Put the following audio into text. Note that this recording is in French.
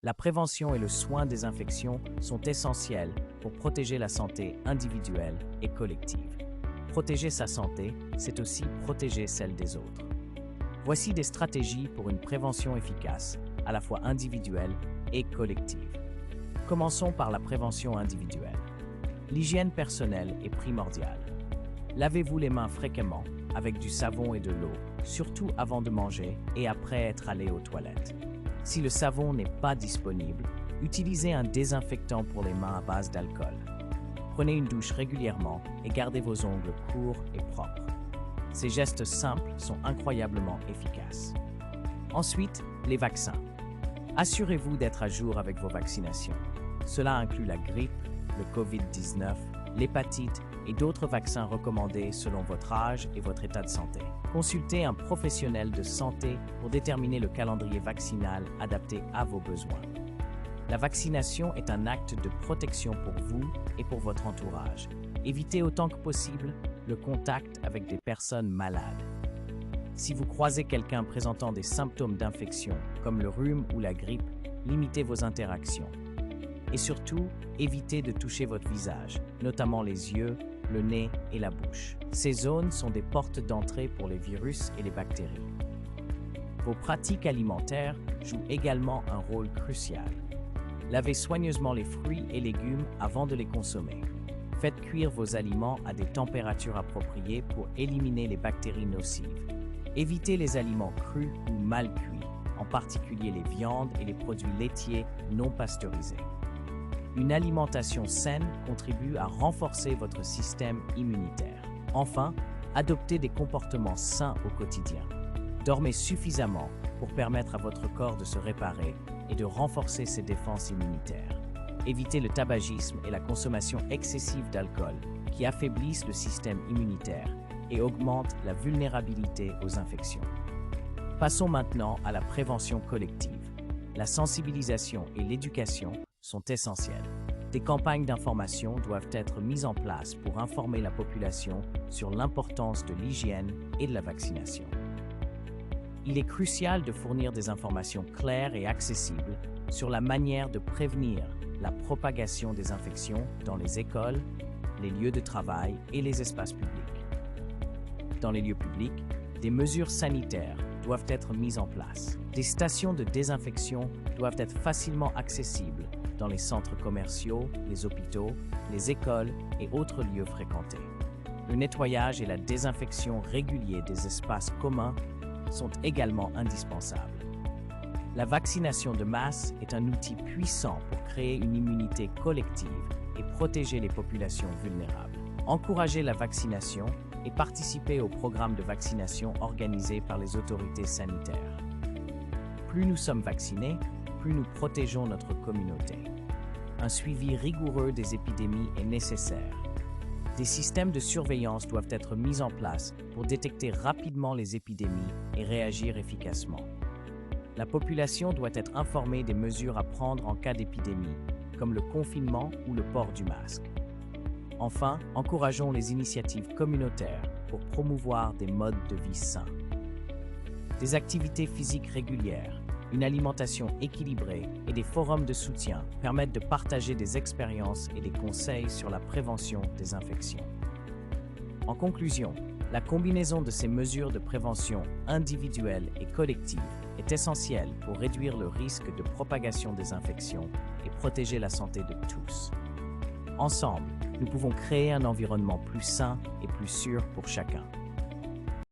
La prévention et le soin des infections sont essentiels pour protéger la santé individuelle et collective. Protéger sa santé, c'est aussi protéger celle des autres. Voici des stratégies pour une prévention efficace, à la fois individuelle et collective. Commençons par la prévention individuelle. L'hygiène personnelle est primordiale. Lavez-vous les mains fréquemment avec du savon et de l'eau, surtout avant de manger et après être allé aux toilettes. Si le savon n'est pas disponible, utilisez un désinfectant pour les mains à base d'alcool. Prenez une douche régulièrement et gardez vos ongles courts et propres. Ces gestes simples sont incroyablement efficaces. Ensuite, les vaccins. Assurez-vous d'être à jour avec vos vaccinations. Cela inclut la grippe, le COVID-19, l'hépatite et d'autres vaccins recommandés selon votre âge et votre état de santé. Consultez un professionnel de santé pour déterminer le calendrier vaccinal adapté à vos besoins. La vaccination est un acte de protection pour vous et pour votre entourage. Évitez autant que possible le contact avec des personnes malades. Si vous croisez quelqu'un présentant des symptômes d'infection, comme le rhume ou la grippe, limitez vos interactions. Et surtout, évitez de toucher votre visage, notamment les yeux, le nez et la bouche. Ces zones sont des portes d'entrée pour les virus et les bactéries. Vos pratiques alimentaires jouent également un rôle crucial. Lavez soigneusement les fruits et légumes avant de les consommer. Faites cuire vos aliments à des températures appropriées pour éliminer les bactéries nocives. Évitez les aliments crus ou mal cuits, en particulier les viandes et les produits laitiers non pasteurisés. Une alimentation saine contribue à renforcer votre système immunitaire. Enfin, adoptez des comportements sains au quotidien. Dormez suffisamment pour permettre à votre corps de se réparer et de renforcer ses défenses immunitaires. Évitez le tabagisme et la consommation excessive d'alcool qui affaiblissent le système immunitaire et augmentent la vulnérabilité aux infections. Passons maintenant à la prévention collective. La sensibilisation et l'éducation sont essentielles. Des campagnes d'information doivent être mises en place pour informer la population sur l'importance de l'hygiène et de la vaccination. Il est crucial de fournir des informations claires et accessibles sur la manière de prévenir la propagation des infections dans les écoles, les lieux de travail et les espaces publics. Dans les lieux publics, des mesures sanitaires doivent être mises en place. Des stations de désinfection doivent être facilement accessibles dans les centres commerciaux, les hôpitaux, les écoles et autres lieux fréquentés. Le nettoyage et la désinfection réguliers des espaces communs sont également indispensables. La vaccination de masse est un outil puissant pour créer une immunité collective et protéger les populations vulnérables. Encouragez la vaccination et participez aux programmes de vaccination organisés par les autorités sanitaires. Plus nous sommes vaccinés, plus nous protégeons notre communauté. Un suivi rigoureux des épidémies est nécessaire. Des systèmes de surveillance doivent être mis en place pour détecter rapidement les épidémies et réagir efficacement. La population doit être informée des mesures à prendre en cas d'épidémie, comme le confinement ou le port du masque. Enfin, encourageons les initiatives communautaires pour promouvoir des modes de vie sains. Des activités physiques régulières, une alimentation équilibrée et des forums de soutien permettent de partager des expériences et des conseils sur la prévention des infections. En conclusion, la combinaison de ces mesures de prévention individuelles et collectives est essentielle pour réduire le risque de propagation des infections et protéger la santé de tous. Ensemble, nous pouvons créer un environnement plus sain et plus sûr pour chacun.